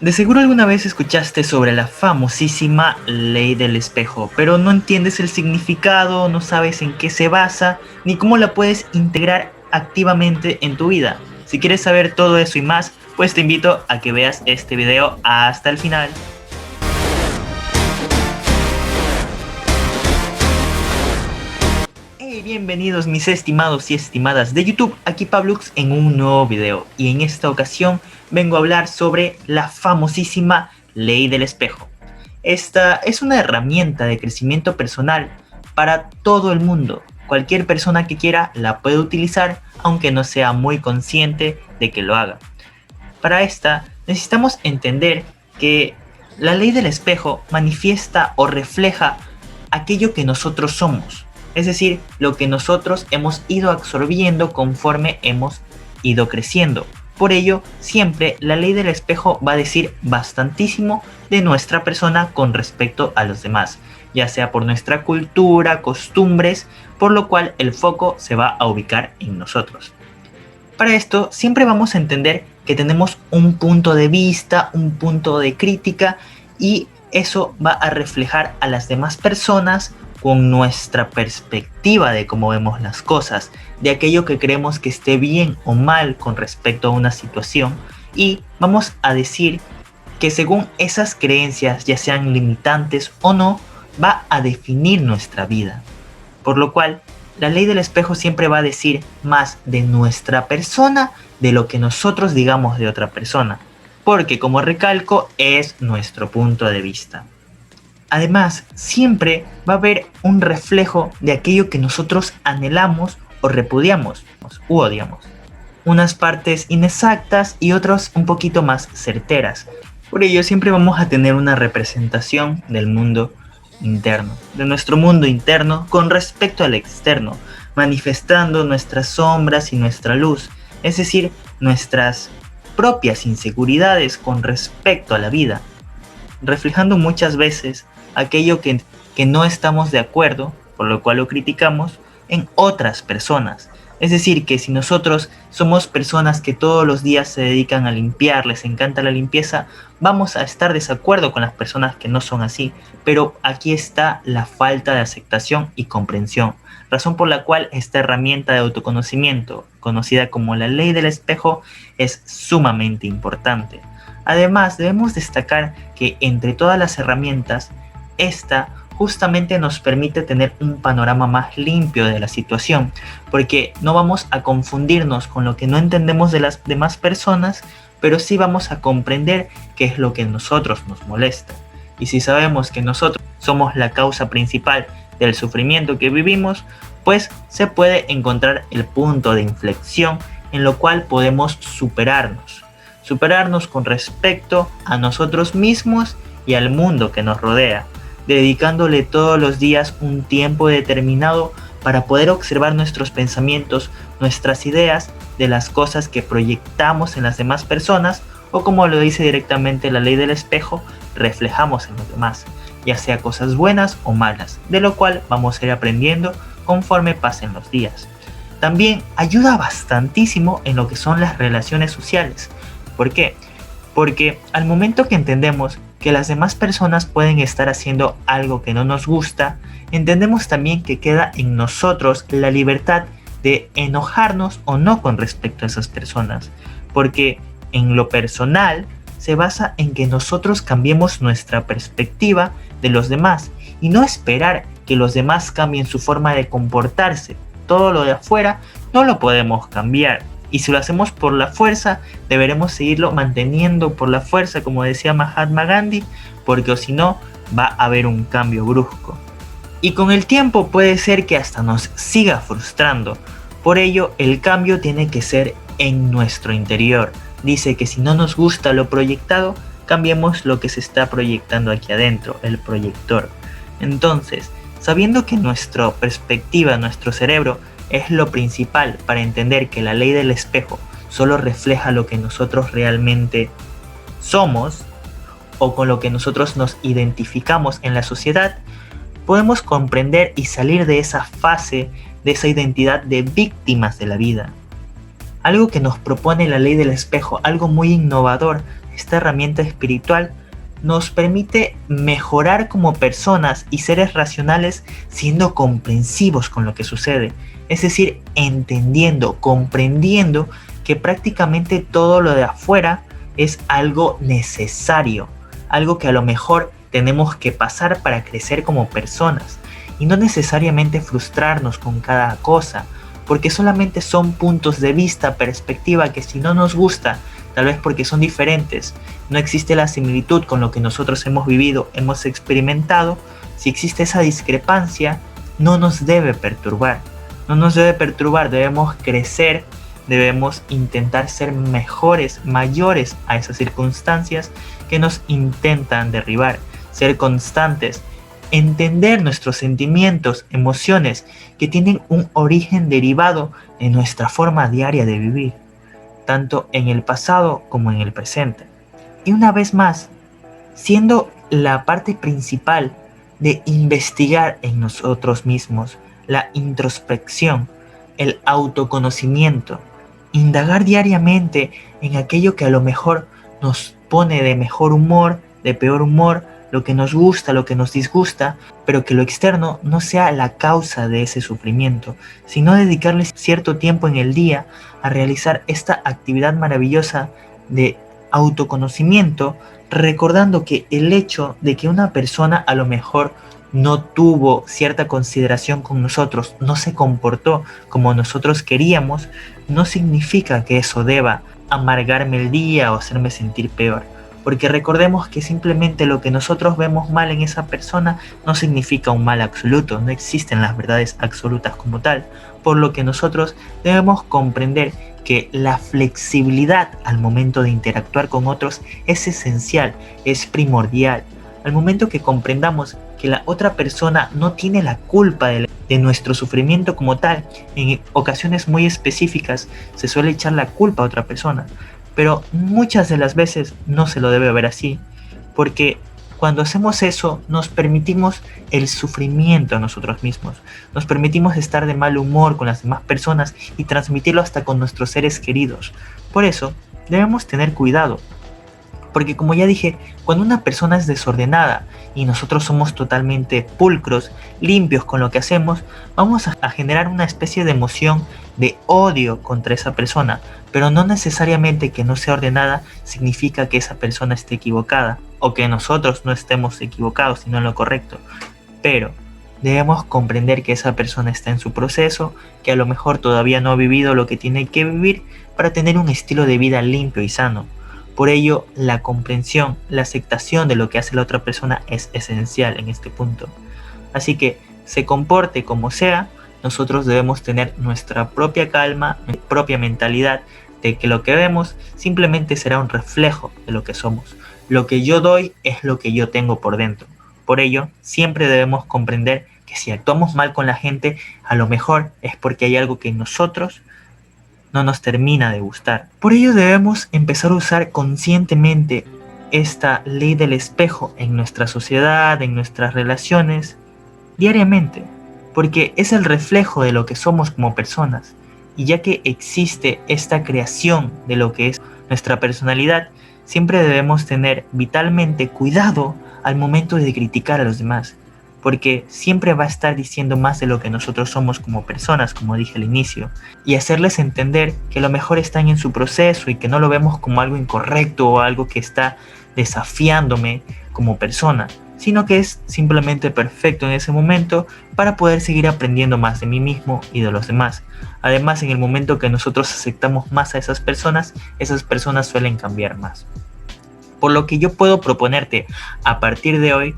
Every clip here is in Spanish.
De seguro alguna vez escuchaste sobre la famosísima ley del espejo, pero no entiendes el significado, no sabes en qué se basa, ni cómo la puedes integrar activamente en tu vida. Si quieres saber todo eso y más, pues te invito a que veas este video hasta el final. Hey, bienvenidos mis estimados y estimadas de YouTube, aquí Pablux en un nuevo video, y en esta ocasión vengo a hablar sobre la famosísima ley del espejo. Esta es una herramienta de crecimiento personal para todo el mundo. Cualquier persona que quiera la puede utilizar, aunque no sea muy consciente de que lo haga. Para esta necesitamos entender que la ley del espejo manifiesta o refleja aquello que nosotros somos, es decir, lo que nosotros hemos ido absorbiendo conforme hemos ido creciendo. Por ello, siempre la ley del espejo va a decir bastantísimo de nuestra persona con respecto a los demás, ya sea por nuestra cultura, costumbres, por lo cual el foco se va a ubicar en nosotros. Para esto, siempre vamos a entender que tenemos un punto de vista, un punto de crítica, y eso va a reflejar a las demás personas con nuestra perspectiva de cómo vemos las cosas, de aquello que creemos que esté bien o mal con respecto a una situación, y vamos a decir que según esas creencias, ya sean limitantes o no, va a definir nuestra vida. Por lo cual, la ley del espejo siempre va a decir más de nuestra persona de lo que nosotros digamos de otra persona, porque como recalco, es nuestro punto de vista. Además, siempre va a haber un reflejo de aquello que nosotros anhelamos o repudiamos u odiamos. Unas partes inexactas y otras un poquito más certeras. Por ello, siempre vamos a tener una representación del mundo interno, de nuestro mundo interno con respecto al externo, manifestando nuestras sombras y nuestra luz, es decir, nuestras propias inseguridades con respecto a la vida, reflejando muchas veces aquello que no estamos de acuerdo, por lo cual lo criticamos, en otras personas. Es decir, que si nosotros somos personas que todos los días se dedican a limpiar, les encanta la limpieza, vamos a estar desacuerdo con las personas que no son así. Pero aquí está la falta de aceptación y comprensión, razón por la cual esta herramienta de autoconocimiento, conocida como la ley del espejo, es sumamente importante. Además, debemos destacar que entre todas las herramientas, esta justamente nos permite tener un panorama más limpio de la situación, porque no vamos a confundirnos con lo que no entendemos de las demás personas, pero sí vamos a comprender qué es lo que a nosotros nos molesta. Y si sabemos que nosotros somos la causa principal del sufrimiento que vivimos, pues se puede encontrar el punto de inflexión en lo cual podemos superarnos con respecto a nosotros mismos y al mundo que nos rodea, dedicándole todos los días un tiempo determinado para poder observar nuestros pensamientos, nuestras ideas de las cosas que proyectamos en las demás personas, o como lo dice directamente la ley del espejo, reflejamos en los demás, ya sea cosas buenas o malas, de lo cual vamos a ir aprendiendo conforme pasen los días. También ayuda bastantísimo en lo que son las relaciones sociales. ¿Por qué? Porque al momento que entendemos que las demás personas pueden estar haciendo algo que no nos gusta, entendemos también que queda en nosotros la libertad de enojarnos o no con respecto a esas personas, porque en lo personal se basa en que nosotros cambiemos nuestra perspectiva de los demás y no esperar que los demás cambien su forma de comportarse. Todo lo de afuera no lo podemos cambiar. Y si lo hacemos por la fuerza, deberemos seguirlo manteniendo por la fuerza, como decía Mahatma Gandhi, porque o si no, va a haber un cambio brusco. Y con el tiempo puede ser que hasta nos siga frustrando. Por ello, el cambio tiene que ser en nuestro interior. Dice que si no nos gusta lo proyectado, cambiemos lo que se está proyectando aquí adentro, el proyector. Entonces, sabiendo que nuestra perspectiva, nuestro cerebro, es lo principal para entender que la ley del espejo solo refleja lo que nosotros realmente somos o con lo que nosotros nos identificamos en la sociedad, podemos comprender y salir de esa fase, de esa identidad de víctimas de la vida. Algo que nos propone la ley del espejo, algo muy innovador, esta herramienta espiritual, nos permite mejorar como personas y seres racionales siendo comprensivos con lo que sucede. Es decir, entendiendo, comprendiendo que prácticamente todo lo de afuera es algo necesario, algo que a lo mejor tenemos que pasar para crecer como personas y no necesariamente frustrarnos con cada cosa, porque solamente son puntos de vista, perspectiva que si no nos gusta, tal vez porque son diferentes, no existe la similitud con lo que nosotros hemos vivido, hemos experimentado, si existe esa discrepancia, no nos debe perturbar, no nos debe perturbar, debemos crecer, debemos intentar ser mejores, mayores a esas circunstancias que nos intentan derribar, ser constantes, entender nuestros sentimientos, emociones que tienen un origen derivado en nuestra forma diaria de vivir, tanto en el pasado como en el presente. Y una vez más, siendo la parte principal de investigar en nosotros mismos, la introspección, el autoconocimiento, indagar diariamente en aquello que a lo mejor nos pone de mejor humor, de peor humor, lo que nos gusta, lo que nos disgusta, pero que lo externo no sea la causa de ese sufrimiento, sino dedicarle cierto tiempo en el día a realizar esta actividad maravillosa de autoconocimiento, recordando que el hecho de que una persona a lo mejor no tuvo cierta consideración con nosotros, no se comportó como nosotros queríamos, no significa que eso deba amargarme el día o hacerme sentir peor. Porque recordemos que simplemente lo que nosotros vemos mal en esa persona no significa un mal absoluto, no existen las verdades absolutas como tal, por lo que nosotros debemos comprender que la flexibilidad al momento de interactuar con otros es esencial, es primordial. Al momento que comprendamos que la otra persona no tiene la culpa de nuestro sufrimiento como tal, en ocasiones muy específicas se suele echar la culpa a otra persona, pero muchas de las veces no se lo debe ver así, porque cuando hacemos eso nos permitimos el sufrimiento a nosotros mismos, nos permitimos estar de mal humor con las demás personas y transmitirlo hasta con nuestros seres queridos. Por eso debemos tener cuidado, porque como ya dije, cuando una persona es desordenada y nosotros somos totalmente pulcros, limpios con lo que hacemos, vamos a generar una especie de emoción de odio contra esa persona, pero no necesariamente que no sea ordenada significa que esa persona esté equivocada o que nosotros no estemos equivocados sino en lo correcto, pero debemos comprender que esa persona está en su proceso, que a lo mejor todavía no ha vivido lo que tiene que vivir para tener un estilo de vida limpio y sano. Por ello, la comprensión, la aceptación de lo que hace la otra persona es esencial en este punto. Así que, se comporte como sea, nosotros debemos tener nuestra propia calma, nuestra propia mentalidad de que lo que vemos simplemente será un reflejo de lo que somos. Lo que yo doy es lo que yo tengo por dentro. Por ello, siempre debemos comprender que si actuamos mal con la gente, a lo mejor es porque hay algo que en nosotros no nos termina de gustar. Por ello debemos empezar a usar conscientemente esta ley del espejo en nuestra sociedad, en nuestras relaciones, diariamente, porque es el reflejo de lo que somos como personas. Y ya que existe esta creación de lo que es nuestra personalidad, siempre debemos tener vitalmente cuidado al momento de criticar a los demás, porque siempre va a estar diciendo más de lo que nosotros somos como personas, como dije al inicio, y hacerles entender que lo mejor están en su proceso y que no lo vemos como algo incorrecto o algo que está desafiándome como persona, sino que es simplemente perfecto en ese momento para poder seguir aprendiendo más de mí mismo y de los demás. Además, en el momento que nosotros aceptamos más a esas personas suelen cambiar más. Por lo que yo puedo proponerte a partir de hoy,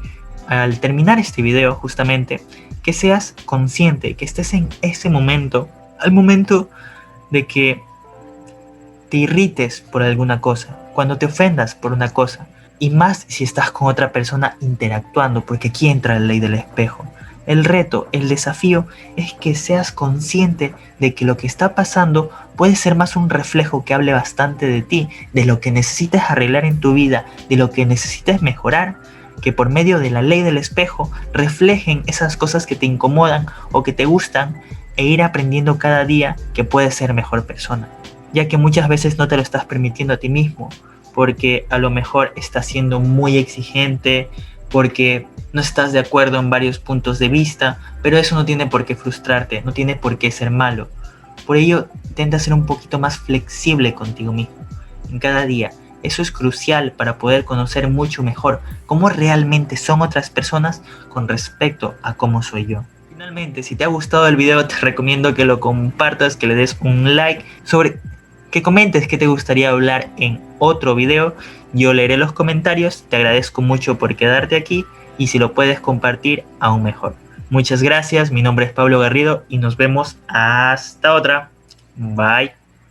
al terminar este video justamente, que seas consciente, que estés en ese momento, al momento de que te irrites por alguna cosa, cuando te ofendas por una cosa, y más si estás con otra persona interactuando, porque aquí entra la ley del espejo. El reto, el desafío es que seas consciente de que lo que está pasando puede ser más un reflejo que hable bastante de ti, de lo que necesitas arreglar en tu vida, de lo que necesitas mejorar, que por medio de la ley del espejo reflejen esas cosas que te incomodan o que te gustan e ir aprendiendo cada día que puedes ser mejor persona, ya que muchas veces no te lo estás permitiendo a ti mismo, porque a lo mejor estás siendo muy exigente, porque no estás de acuerdo en varios puntos de vista, pero eso no tiene por qué frustrarte, no tiene por qué ser malo. Por ello, intenta ser un poquito más flexible contigo mismo en cada día. Eso es crucial para poder conocer mucho mejor cómo realmente son otras personas con respecto a cómo soy yo. Finalmente, si te ha gustado el video, te recomiendo que lo compartas, que le des un like, que comentes qué te gustaría hablar en otro video. Yo leeré los comentarios, te agradezco mucho por quedarte aquí y si lo puedes compartir, aún mejor. Muchas gracias, mi nombre es Pablo Garrido y nos vemos hasta otra. Bye.